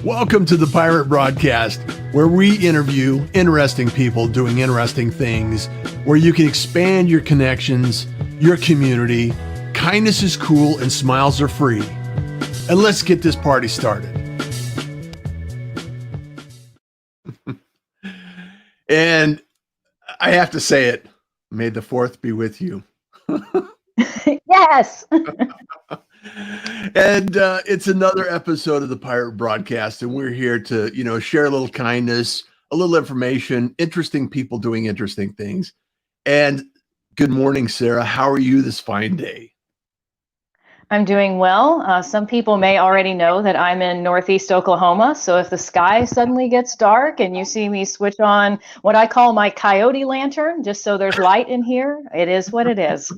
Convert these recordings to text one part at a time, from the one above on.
Welcome to the Pirate Broadcast, where we interview interesting people doing interesting things, where you can expand your connections, your community. Kindness is cool and smiles are free. And let's get this party started. And I have to say it, may the 4th be with you. Yes. And it's another episode of the Pirate Broadcast, and we're here to, share a little kindness, a little information, interesting people doing interesting things. And good morning, Sarah. How are you this fine day? I'm doing well. Some people may already know that I'm in Northeast Oklahoma. So if the sky suddenly gets dark and you see me switch on what I call my coyote lantern, just so there's light in here, it is what it is.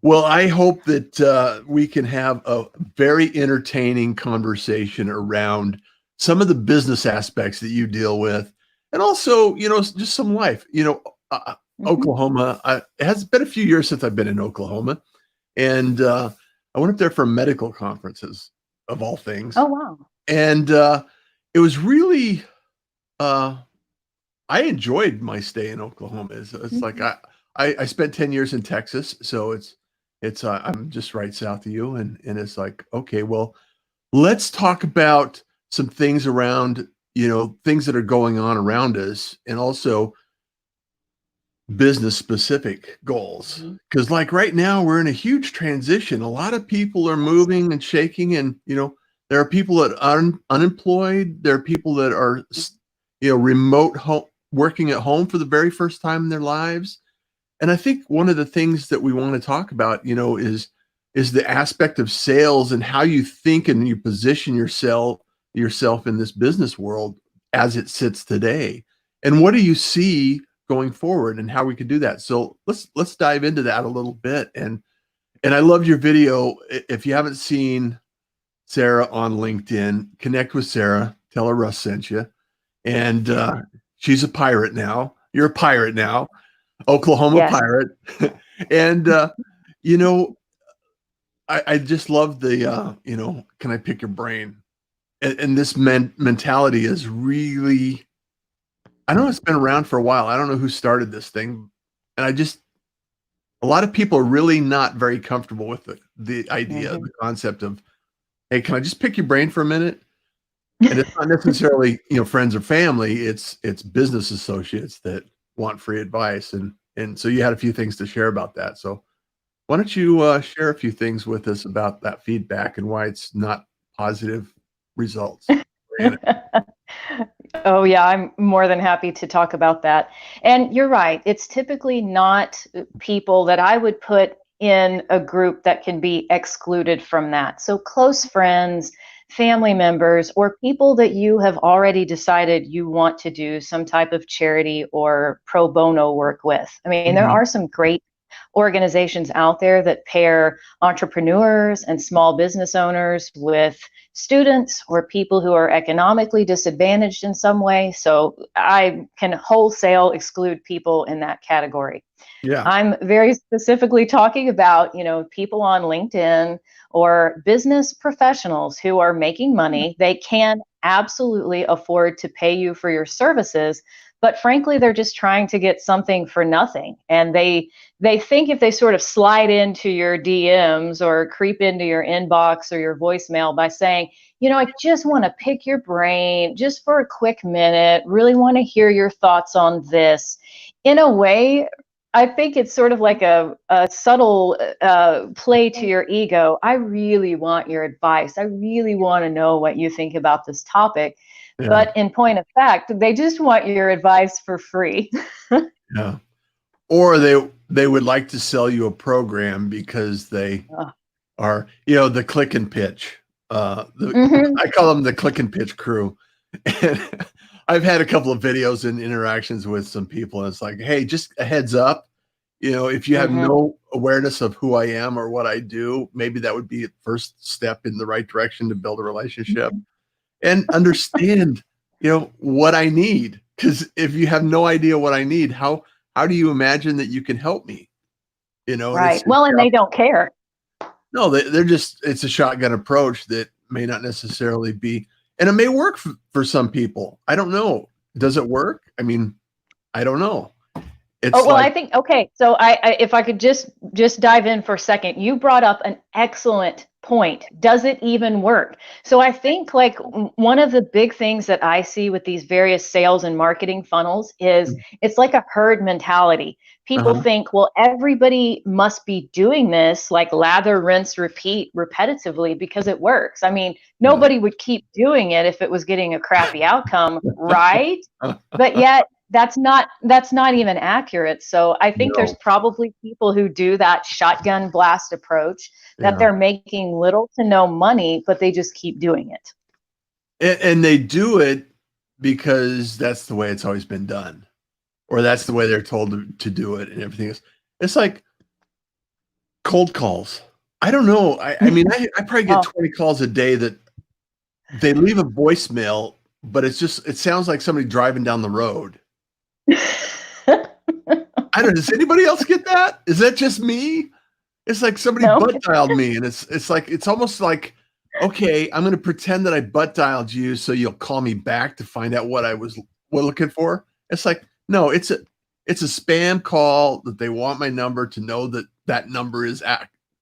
Well, I hope that we can have a very entertaining conversation around some of the business aspects that you deal with, and also, just some life. Oklahoma. It has been a few years since I've been in Oklahoma, and I went up there for medical conferences, of all things. Oh, wow. And it was really, I enjoyed my stay in Oklahoma. It's like I spent 10 years in Texas, so it's I'm just right south of you, and it's like, okay, well, let's talk about some things around, things that are going on around us, and also business specific goals. Because like right now we're in a huge transition. A lot of people are moving and shaking, and there are people that are unemployed. There are people that are remote home, working at home for the very first time in their lives. And I think one of the things that we want to talk about, is the aspect of sales and how you think and you position yourself in this business world as it sits today. And what do you see going forward and how we could do that? So let's dive into that a little bit. And I loved your video. If you haven't seen Sarah on LinkedIn, connect with Sarah, tell her Russ sent you. And she's a pirate now. You're a pirate now. Oklahoma Yes. Pirate. And, I just love the, can I pick your brain? And this mentality is really, I know it's been around for a while. I don't know who started this thing. And a lot of people are really not very comfortable with the idea, the concept of, hey, can I just pick your brain for a minute? And it's not necessarily, friends or family. It's business associates that want free advice. And so you had a few things to share about that. So why don't you share a few things with us about that feedback and why it's not positive results? Oh, yeah, I'm more than happy to talk about that. And you're right. It's typically not people that I would put in a group that can be excluded from that. So close friends, family members, or people that you have already decided you want to do some type of charity or pro bono work with. I mean, there are some great organizations out there that pair entrepreneurs and small business owners with students or people who are economically disadvantaged in some way. So I can wholesale exclude people in that category. Yeah. I'm very specifically talking about, people on LinkedIn or business professionals who are making money. They can absolutely afford to pay you for your services, but frankly, they're just trying to get something for nothing. And they think if they sort of slide into your DMs or creep into your inbox or your voicemail by saying, I just want to pick your brain just for a quick minute, really want to hear your thoughts on this. In a way, I think it's sort of like a subtle play to your ego. I really want your advice. I really want to know what you think about this topic. Yeah. But in point of fact, they just want your advice for free. Yeah. Or they would like to sell you a program because they are, the click and pitch. I call them the click and pitch crew. And I've had a couple of videos and interactions with some people, and it's like, hey, just a heads up, if you have no awareness of who I am or what I do, maybe that would be a first step in the right direction to build a relationship and understand, what I need. Because if you have no idea what I need, how do you imagine that you can help me? Right. Well, and they don't care. No, they're just, it's a shotgun approach that may not necessarily be, and it may work for some people. I don't know. Does it work? I mean, I don't know. Oh, It's well, like, I think, okay, so if I could just dive in for a second, you brought up an excellent point. Does it even work? So I think like one of the big things that I see with these various sales and marketing funnels is it's like a herd mentality. People uh-huh, think, well, everybody must be doing this like lather, rinse, repeat repetitively because it works. I mean, yeah. nobody would keep doing it if it was getting a crappy outcome, right? But yet that's not even accurate. So I think there's No, probably people who do that shotgun blast approach that yeah. they're making little to no money, but they just keep doing it. And they do it because that's the way it's always been done, or that's the way they're told to do it, and everything is. It's like cold calls. I don't know. I mean, I probably get Oh. 20 calls a day that they leave a voicemail, but it sounds like somebody driving down the road. I don't know. Does anybody else get that? Is that just me? It's like somebody No. butt dialed me, and it's like, it's almost like, okay, I'm going to pretend that I butt dialed you so you'll call me back to find out what I was looking for. It's like, no, it's a spam call that they want my number to know that that number is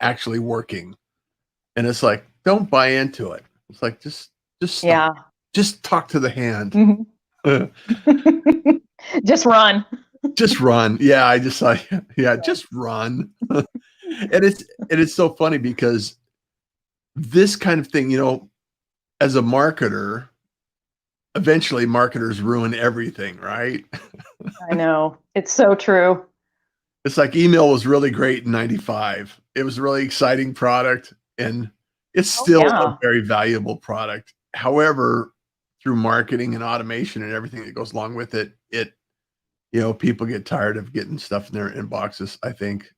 actually working. And it's like, don't buy into it. It's like, just stop. Yeah. Just talk to the hand. Mhm. Just run. Just run. Yeah, I just like, yeah, just run. And it's so funny because this kind of thing, as a marketer, eventually marketers ruin everything, right? I know. It's so true. It's like email was really great in 95. It was a really exciting product, and it's Oh, still a yeah. very valuable product. However, through marketing and automation and everything that goes along with it, people get tired of getting stuff in their inboxes. I think,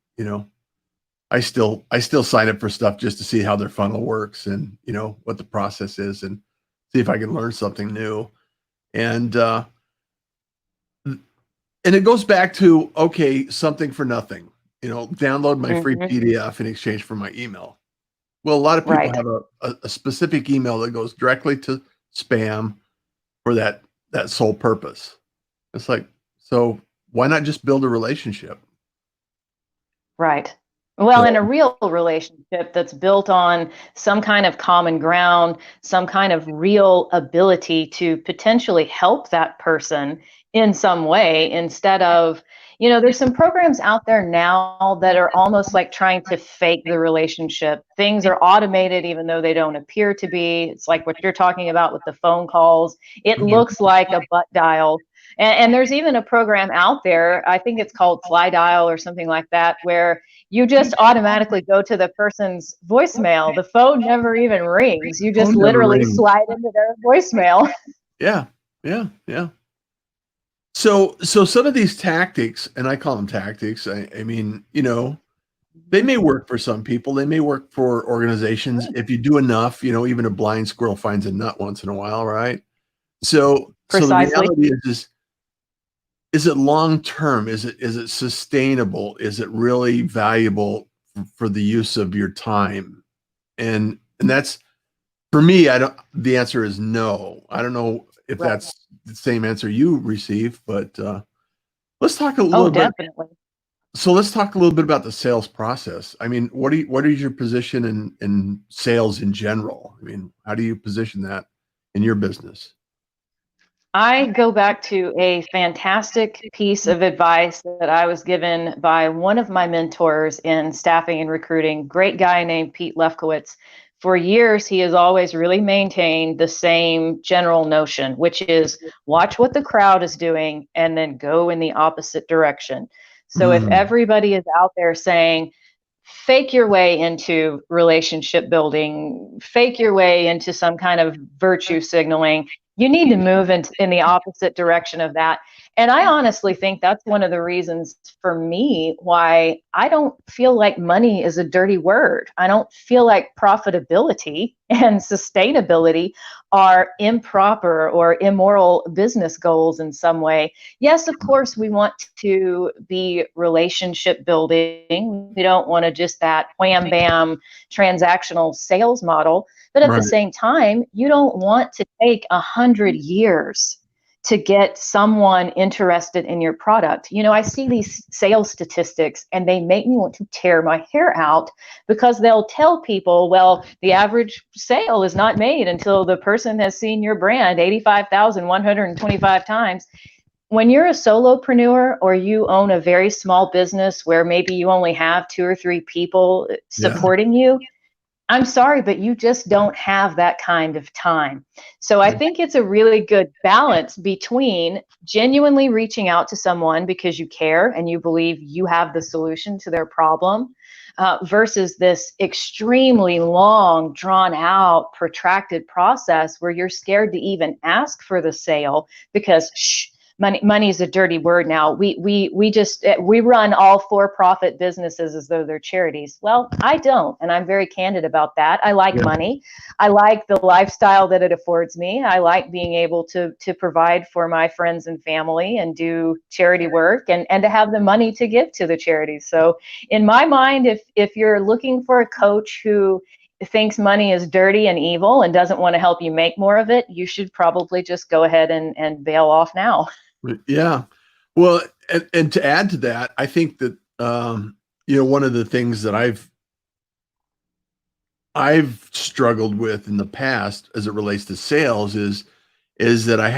I still sign up for stuff just to see how their funnel works, and what the process is, and see if I can learn something new. And and it goes back to, okay, something for nothing. Download my free Mhm. PDF in exchange for my email. Well, a lot of people Right. have a specific email that goes directly to spam for that sole purpose. It's like, so why not just build a relationship? Right. Well, in a So, real relationship that's built on some kind of common ground, some kind of real ability to potentially help that person in some way instead of, there's some programs out there now that are almost like trying to fake the relationship. Things are automated even though they don't appear to be. It's like what you're talking about with the phone calls. It mhm. looks like a butt dial. And there's even a program out there, I think it's called Fly Dial or something like that, where you just automatically go to the person's voicemail. The phone never even rings. You just Phone never literally rings. slide into their voicemail. Yeah, yeah, yeah. So some of these tactics, and I call them tactics. I mean, they may work for some people. They may work for organizations. If you do enough, even a blind squirrel finds a nut once in a while, right? So the Precisely. reality is it long term? Is it sustainable? Is it really valuable for the use of your time? And that's, for me, I don't the answer is no. I don't know if Right. that's the same answer you receive, but let's talk a Oh, little bit. definitely. So let's talk a little bit about the sales process. I mean, what is your position in sales in general? I mean, how do you position that in your business? I go back to a fantastic piece of advice that I was given by one of my mentors in staffing and recruiting, great guy named Pete Lefkowitz. For years, he has always really maintained the same general notion, which is watch what the crowd is doing and then go in the opposite direction. So if Mm, everybody is out there saying, fake your way into relationship building, fake your way into some kind of virtue signaling, you need to move in the opposite direction of that. And I honestly think that's one of the reasons for me why I don't feel like money is a dirty word. I don't feel like profitability and sustainability are improper or immoral business goals in some way. Yes, of course, we want to be relationship building. We don't want to just that wham bam transactional sales model. But at the Right. same time, you don't want to take 100 years to get someone interested in your product. You know, I see these sales statistics and they make me want to tear my hair out, because they'll tell people, well, the average sale is not made until the person has seen your brand 85,125 times. When you're a solopreneur or you own a very small business where maybe you only have 2 or 3 people Yeah. supporting you, I'm sorry, but you just don't have that kind of time. So I think it's a really good balance between genuinely reaching out to someone because you care and you believe you have the solution to their problem, versus this extremely long, drawn out, protracted process where you're scared to even ask for the sale because, shh, money is a dirty word now. We run all for-profit businesses as though they're charities. Well, I don't, and I'm very candid about that. I like Yeah. money. I like the lifestyle that it affords me. I like being able to provide for my friends and family and do charity work, and to have the money to give to the charities. So in my mind, if you're looking for a coach who thinks money is dirty and evil and doesn't want to help you make more of it, you should probably just go ahead and bail off now. Yeah. Well, and to add to that, I think that one of the things that I've struggled with in the past as it relates to sales is that I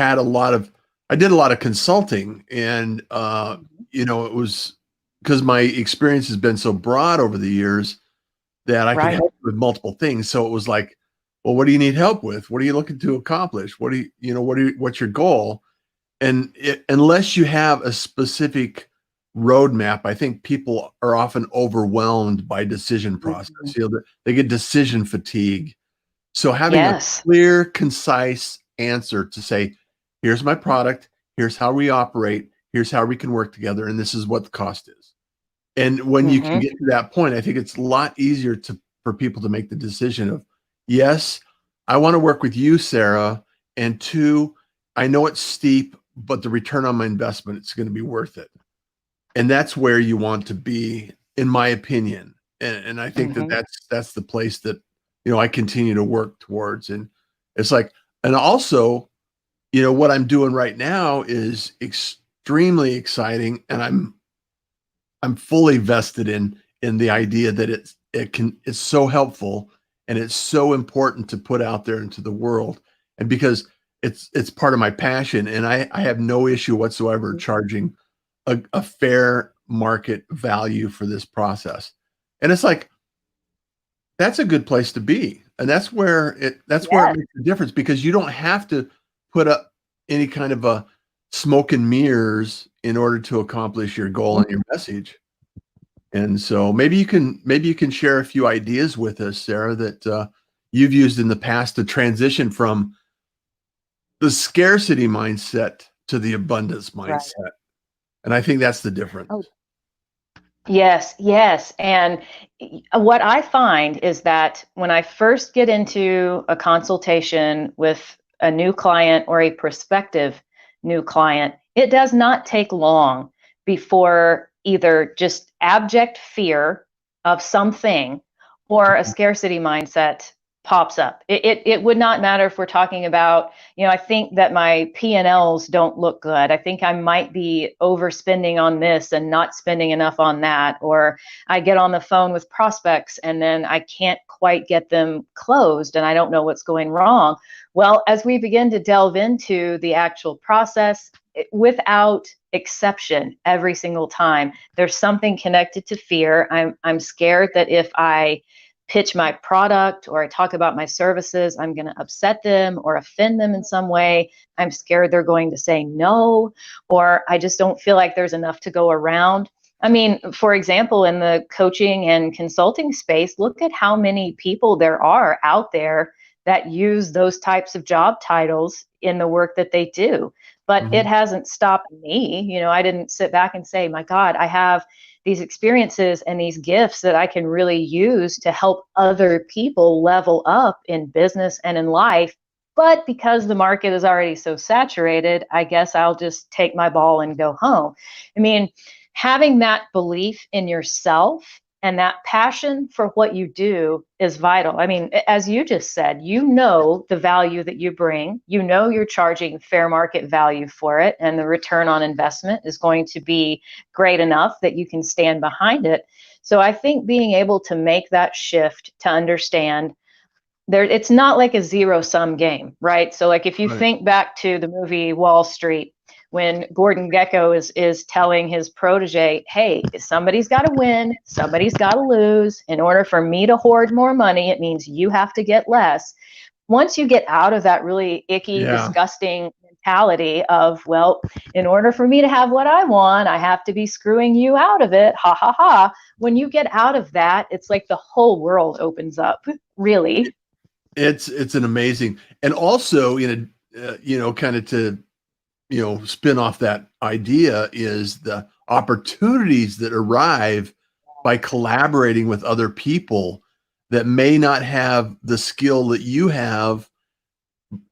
did a lot of consulting, and it was because my experience has been so broad over the years that I could Right. help with multiple things. So it was like, well, what do you need help with? What are you looking to accomplish? What's your goal? And unless you have a specific roadmap, I think people are often overwhelmed by decision process. Mhm. They get decision fatigue. So having a Yes. clear, concise answer to say, here's my product, here's how we operate, here's how we can work together, and this is what the cost is. And when you can Hmm. get to that point, I think it's a lot easier for people to make the decision of, yes, I want to work with you, Sarah, and two, I know it's steep, but the return on my investment, it's going to be worth it. And that's where you want to be, in my opinion. And I think that Hmm. that's the place that, I continue to work towards. And it's like, and also, what I'm doing right now is extremely exciting, and I'm fully vested in the idea that it's so helpful and it's so important to put out there into the world. And because it's part of my passion, and I have no issue whatsoever charging a fair market value for this process. And it's like, that's a good place to be. And that's where it Yes. makes a difference, because you don't have to put up any kind of a smoke and mirrors in order to accomplish your goal and your message. And so maybe you can share a few ideas with us, Sarah, that you've used in the past to transition from the scarcity mindset to the abundance Right. mindset. And I think that's the difference. Oh, yes, yes. And what I find is that when I first get into a consultation with a new client or a prospective new client, it does not take long before either just abject fear of something or a scarcity mindset pops up. It would not matter if we're talking about, I think that my P&Ls don't look good. I think I might be overspending on this and not spending enough on that. Or I get on the phone with prospects and then I can't quite get them closed and I don't know what's going wrong. Well, as we begin to delve into the actual process, without exception, every single time, there's something connected to fear. I'm scared that if I pitch my product or I talk about my services, I'm going to upset them or offend them in some way. I'm scared they're going to say no, or I just don't feel like there's enough to go around. I mean, for example, in the coaching and consulting space, look at how many people there are out there that use those types of job titles in the work that they do. but it Mhm. hasn't stopped me. You know, I didn't sit back and say, my God, I have these experiences and these gifts that I can really use to help other people level up in business and in life. But because the market is already so saturated, I guess I'll just take my ball and go home. I mean, having that belief in yourself and that passion for what you do is vital. I mean, as you just said, you know the value that you bring, you know you're charging fair market value for it, and the return on investment is going to be great enough that you can stand behind it. So I think being able to make that shift to understand there, it's not like a zero sum game, right? So like if you Right. think back to the movie Wall Street, when Gordon Gekko is telling his protege, hey, somebody's got to win, somebody's got to lose. In order for me to hoard more money, it means you have to get less. Once you get out of that really icky, Yeah. disgusting mentality of, well, in order for me to have what I want, I have to be screwing you out of it. Ha ha ha. When you get out of that, it's like the whole world opens up, really. It's an amazing, and also, kind of to, spin off that idea is the opportunities that arrive by collaborating with other people that may not have the skill that you have,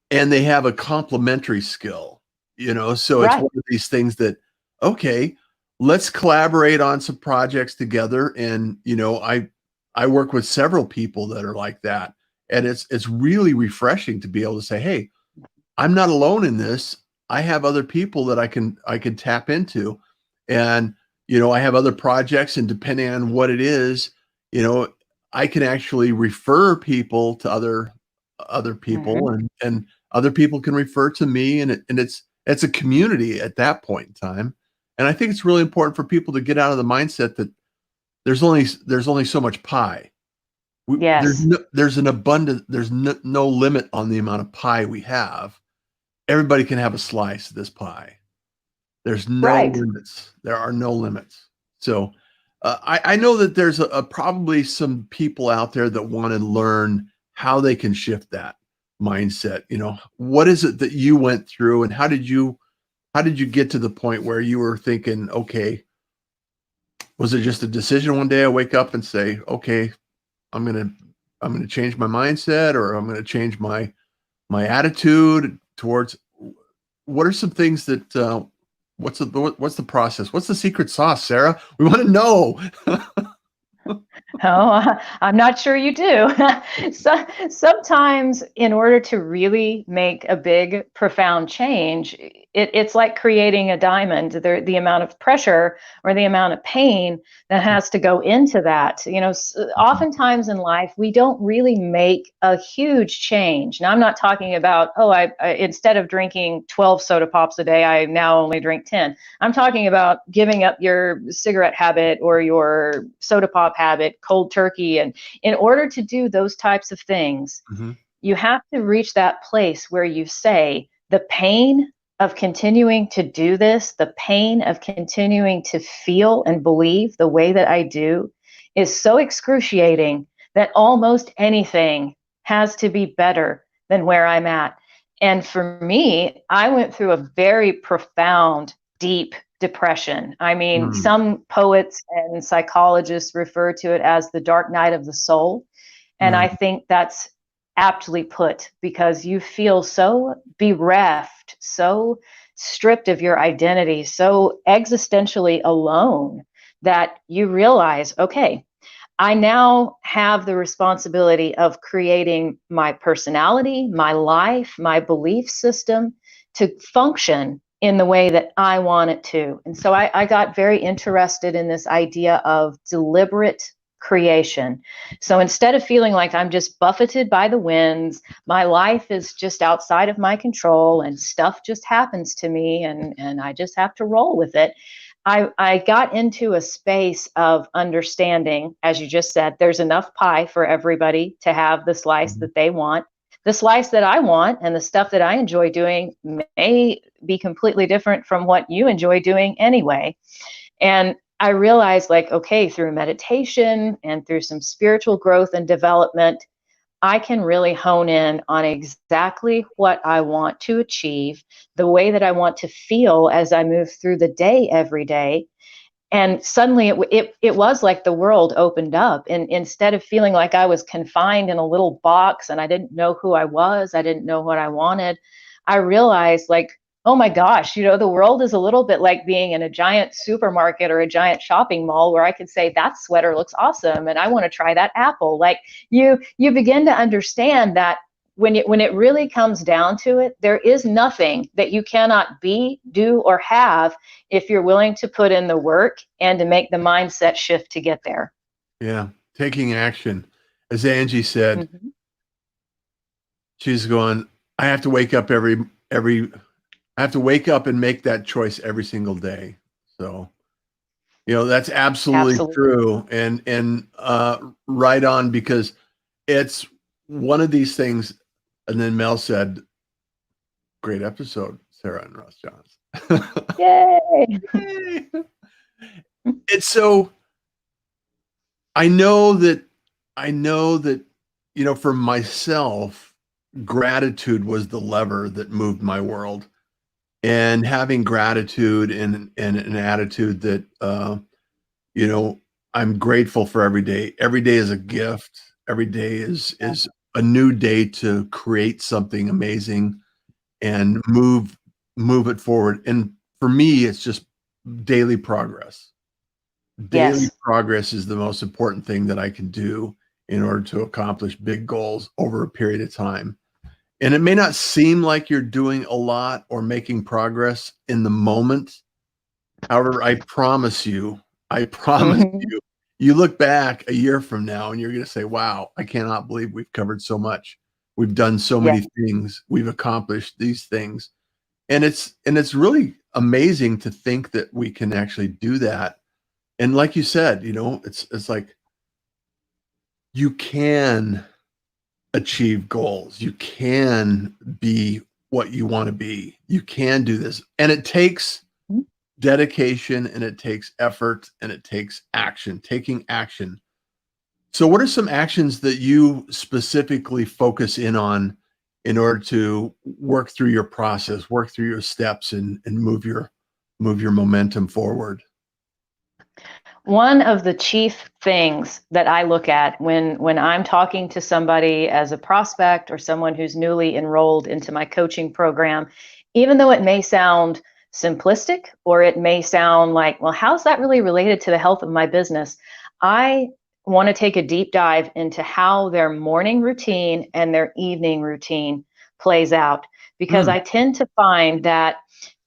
and they have a complementary skill, so it's Right. one of these things that, okay, let's collaborate on some projects together. And, I work with several people that are like that. And it's really refreshing to be able to say, hey, I'm not alone in this. I have other people that I can tap into. And, I have other projects, and depending on what it is, you know, I can actually refer people to other people, Mhm. and other people can refer to me, and it's a community at that point in time. And I think it's really important for people to get out of the mindset that there's only so much pie. Yes. There's no limit on the amount of pie we have. Everybody can have a slice of this pie. There's no Right. limits. There are no limits. So, I know that there's probably some people out there that want to learn how they can shift that mindset. What is it that you went through, and how did you get to the point where you were thinking, okay, was it just a decision one day I wake up and say, okay, I'm gonna I'm gonna change my mindset, or I'm gonna change my attitude towards. What are some things that, what's the process? What's the secret sauce, Sarah? We want to know. Oh, I'm not sure you do. So, sometimes, in order to really make a big, profound change, it's like creating a diamond. The amount of pressure or the amount of pain that has to go into that. You know, oftentimes in life, we don't really make a huge change. Now, I'm not talking about, oh, I instead of drinking 12 soda pops a day, I now only drink 10. I'm talking about giving up your cigarette habit or your soda pop habit cold turkey. And in order to do those types of things, Mhm. you have to reach that place where you say, the pain of continuing to do this, the pain of continuing to feel and believe the way that I do is so excruciating that almost anything has to be better than where I'm at. And for me, I went through a very profound, deep depression. I mean, Mm. some poets and psychologists refer to it as the dark night of the soul. And I Mm. think that's aptly put because you feel so bereft, so stripped of your identity, so existentially alone that you realize, okay, I now have the responsibility of creating my personality, my life, my belief system to function in the way that I want it to. And so I got very interested in this idea of deliberate creation. So instead of feeling like I'm just buffeted by the winds, my life is just outside of my control and stuff just happens to me and I just have to roll with it. I got into a space of understanding, as you just said, there's enough pie for everybody to have the slice Mhm. that they want. The slice that I want and the stuff that I enjoy doing may be completely different from what you enjoy doing anyway. And I realized, like, okay, through meditation and through some spiritual growth and development, I can really hone in on exactly what I want to achieve, the way that I want to feel as I move through the day every day. And suddenly it was like the world opened up. And instead of feeling like I was confined in a little box and I didn't know who I was, I didn't know what I wanted, I realized, like, oh my gosh, the world is a little bit like being in a giant supermarket or a giant shopping mall where I could say that sweater looks awesome and I want to try that apple. Like, you begin to understand that when it really comes down to it, there is nothing that you cannot be, do, or have if you're willing to put in the work and to make the mindset shift to get there. Yeah. Taking action. As Angie said, Mm-hmm. she's going, I have to wake up I have to wake up and make that choice every single day. So, that's absolutely Absolutely. true. And right on, because it's one of these things. And then Mel said, great episode, Sara and Russ Johns. Yay. Yay. It's so, I know that, for myself, gratitude was the lever that moved my world. And having gratitude and an attitude that, I'm grateful for every day. Every day is a gift. Every day is a new day to create something amazing and move it forward. And for me, it's just daily progress. Daily Yes. progress is the most important thing that I can do in order to accomplish big goals over a period of time. And it may not seem like you're doing a lot or making progress in the moment. However, I promise you, Mm-hmm. you look back a year from now and you're going to say, wow, I cannot believe we've covered so much. We've done so Yeah. many things. We've accomplished these things. And it's really amazing to think that we can actually do that. And like you said, it's like you can achieve goals. You can be what you want to be. You can do this. And it takes dedication and it takes effort and it takes action, taking action. So what are some actions that you specifically focus in on in order to work through your process, work through your steps and move your momentum forward? One of the chief things that I look at when I'm talking to somebody as a prospect or someone who's newly enrolled into my coaching program, even though it may sound simplistic or it may sound like, well, how's that really related to the health of my business? I want to take a deep dive into how their morning routine and their evening routine plays out, because I tend to find that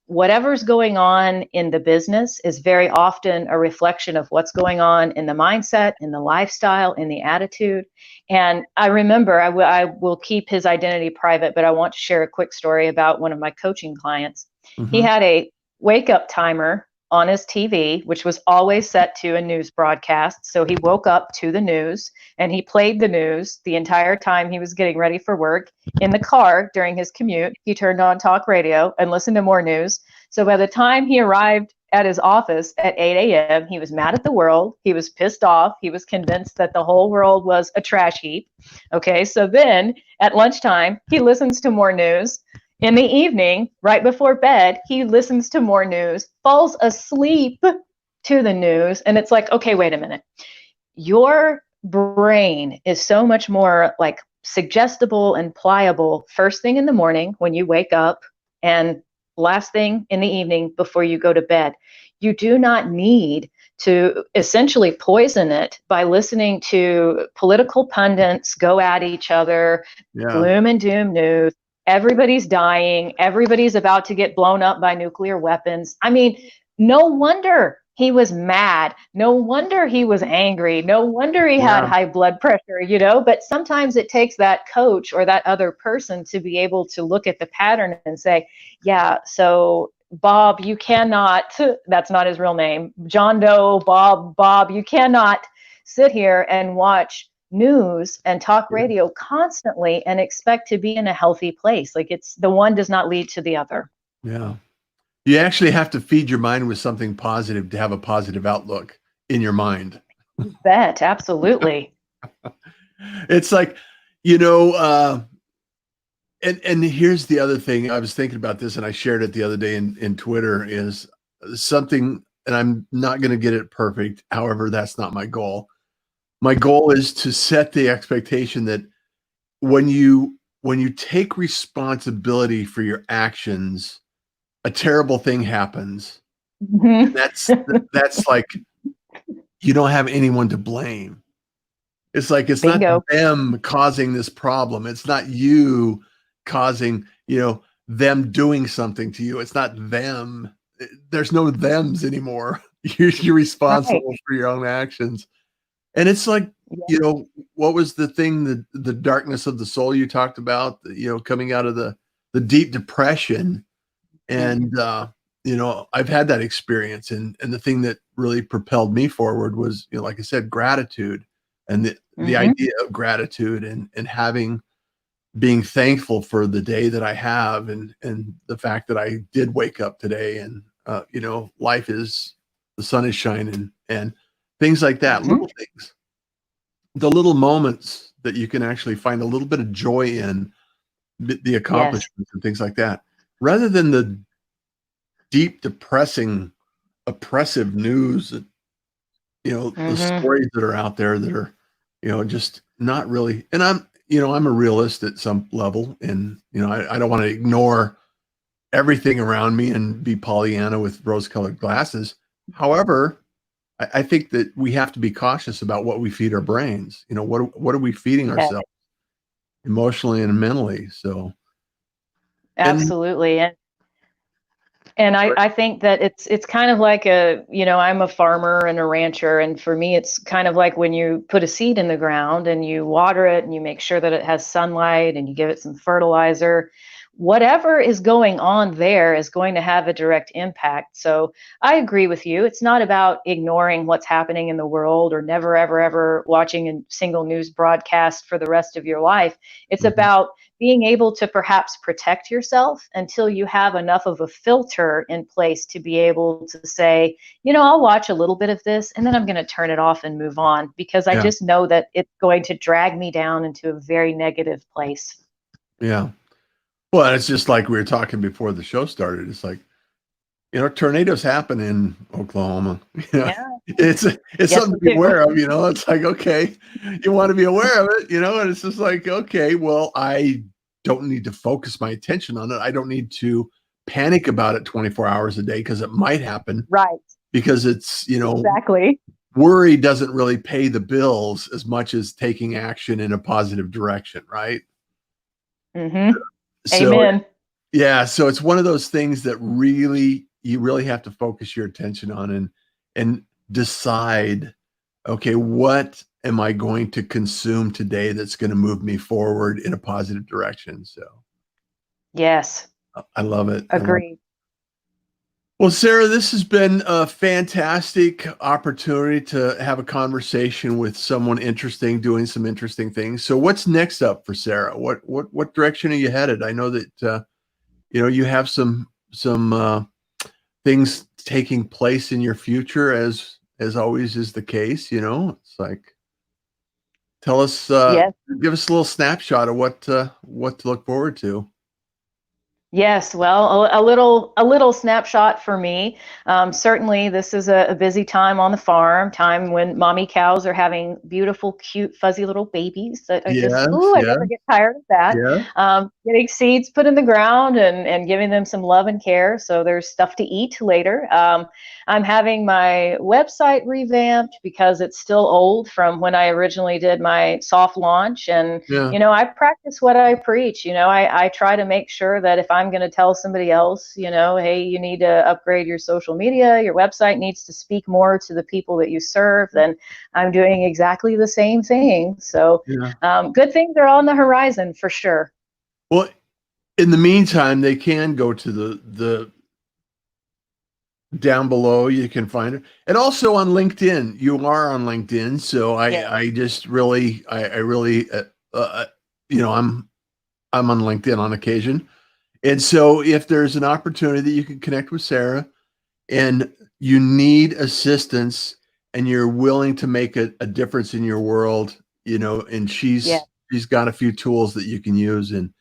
whatever's going on in the business is very often a reflection of what's going on in the mindset, in the lifestyle, in the attitude. And I remember, I will keep his identity private, but I want to share a quick story about one of my coaching clients. He Mm-hmm. had a wake up timer on his TV, which was always set to a news broadcast. So he woke up to the news and he played the news the entire time he was getting ready for work. In the car during his commute, he turned on talk radio and listened to more news. So by the time he arrived at his office at 8 a.m., he was mad at the world. He was pissed off. He was convinced that the whole world was a trash heap. Okay, so then at lunchtime, he listens to more news. In the evening, right before bed, he listens to more news, falls asleep to the news. And it's like, okay, wait a minute. Your brain is so much more like suggestible and pliable first thing in the morning when you wake up and last thing in the evening before you go to bed. You do not need to essentially poison it by listening to political pundits go at each other, Yeah. gloom and doom news. Everybody's dying. Everybody's about to get blown up by nuclear weapons. I mean, no wonder he was mad. No wonder he was angry. No wonder he had Yeah. high blood pressure. But sometimes it takes that coach or that other person to be able to look at the pattern and say, yeah, so Bob, you cannot, that's not his real name, John Doe, Bob, you cannot sit here and watch news and talk radio constantly and expect to be in a healthy place. Like, it's the one does not lead to the other. Yeah. You actually have to feed your mind with something positive to have a positive outlook in your mind. You bet, absolutely. It's like, You know, and here's the other thing. I was thinking about this, and I shared it the other day in Twitter. Is something, and I'm not going to get it perfect. However, that's not my goal. My goal is to set the expectation that when you take responsibility for your actions, a terrible thing happens. Mhm. That's like you don't have anyone to blame. It's like it's not Bingo. them causing this problem. It's not you causing, them doing something to you. It's not them. There's no thems anymore. You're Right. responsible for your own actions. And it's like, Yeah. what was the thing, the darkness of the soul you talked about, coming out of the deep depression. Mhm. And I've had that experience, and the thing that really propelled me forward was, like I said, gratitude, and the Mhm. idea of gratitude, and being thankful for the day that I have, and the fact that I did wake up today, and life is, the sun is shining, and things like that, Mhm. little things, the little moments that you can actually find a little bit of joy in, the Yes. accomplishments and things like that, rather than the deep, depressing, oppressive news that, the Mhm. stories that are out there that are, just not really. And I'm a realist at some level, and I don't want to ignore everything around me and be Pollyanna with rose-colored glasses. However, I think that we have to be cautious about what we feed our brains. What are we feeding Yeah. ourselves emotionally and mentally? So, and Absolutely. And I think that it's kind of like I'm a farmer and a rancher, and for me it's kind of like when you put a seed in the ground and you water it and you make sure that it has sunlight and you give it some fertilizer. Whatever is going on there is going to have a direct impact. So I agree with you. It's not about ignoring what's happening in the world or never, ever, ever watching a single news broadcast for the rest of your life. It's Mhm. about being able to perhaps protect yourself until you have enough of a filter in place to be able to say, I'll watch a little bit of this and then I'm going to turn it off and move on because I Yeah, just know that it's going to drag me down into a very negative place. yeah. Well, it's just like we were talking before the show started. It's like, tornadoes happen in Oklahoma. Yeah. It's Yes, something I to be do. aware of. It's like, okay, you want to be aware of it, and it's just like, okay, well, I don't need to focus my attention on it. I don't need to panic about it 24 hours a day because it might happen, Right. because it's, Exactly. worry doesn't really pay the bills as much as taking action in a positive direction, right? Hmm. So Amen. yeah, so it's one of those things that you really have to focus your attention on, and decide, okay, what am I going to consume today that's going to move me forward in a positive direction? So Yes. I love it. I love it. Agree. Well, Sarah, this has been a fantastic opportunity to have a conversation with someone interesting, doing some interesting things. So what's next up for Sarah? What direction are you headed? I know that you have some things taking place in your future, as always is the case. It's like, tell us, Yes. give us a little snapshot of what to look forward to. Yes, well, a little snapshot for me. Certainly, this is a busy time on the farm, time when mommy cows are having beautiful, cute, fuzzy little babies that I just, Yes, ooh, I yeah, never get tired of that. yeah, Getting seeds put in the ground and giving them some love and care, so there's stuff to eat later. I'm having my website revamped because it's still old from when I originally did my soft launch, and yeah, I practice what I preach. I try to make sure that if I'm going to tell somebody else, hey, you need to upgrade your social media, your website needs to speak more to the people that you serve, then I'm doing exactly the same thing. So yeah. good things are on the horizon for sure. Well, in the meantime, they can go to the down below. You can find it, and also on LinkedIn. You are on LinkedIn, so Yeah. I just really, I really, I'm on LinkedIn on occasion. And so if there's an opportunity that you can connect with Sarah, and you need assistance, and you're willing to make a difference in your world, and Yeah. she's got a few tools that you can use. And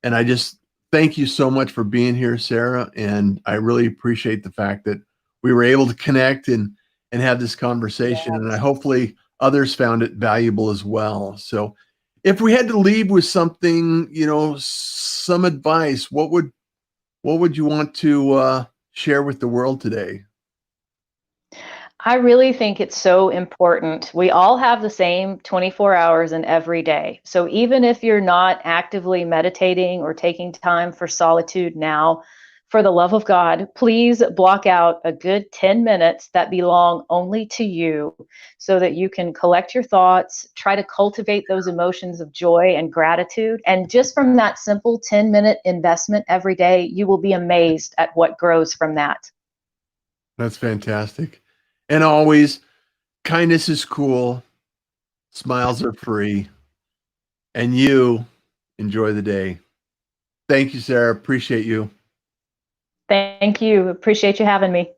I just thank you so much for being here, Sara. And I really appreciate the fact that we were able to connect and have this conversation. And I Yes. hopefully others found it valuable as well. So if we had to leave with something, some advice, what would you want to share with the world today? I really think it's so important. We all have the same 24 hours in every day. So even if you're not actively meditating or taking time for solitude now, for the love of God, please block out a good 10 minutes that belong only to you so that you can collect your thoughts, try to cultivate those emotions of joy and gratitude. And just from that simple 10-minute investment every day, you will be amazed at what grows from that. That's fantastic. And always, kindness is cool, smiles are free, and you enjoy the day. Thank you, Sara. Appreciate you. Thank you. Appreciate you having me.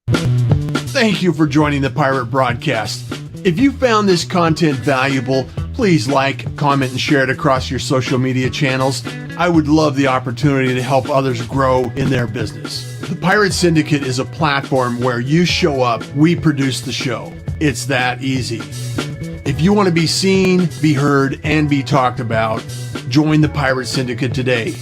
Thank you for joining the Pirate Broadcast. If you found this content valuable, please like, comment, and share it across your social media channels. I would love the opportunity to help others grow in their business. The Pirate Syndicate is a platform where you show up, we produce the show. It's that easy. If you want to be seen, be heard, and be talked about, join the Pirate Syndicate today.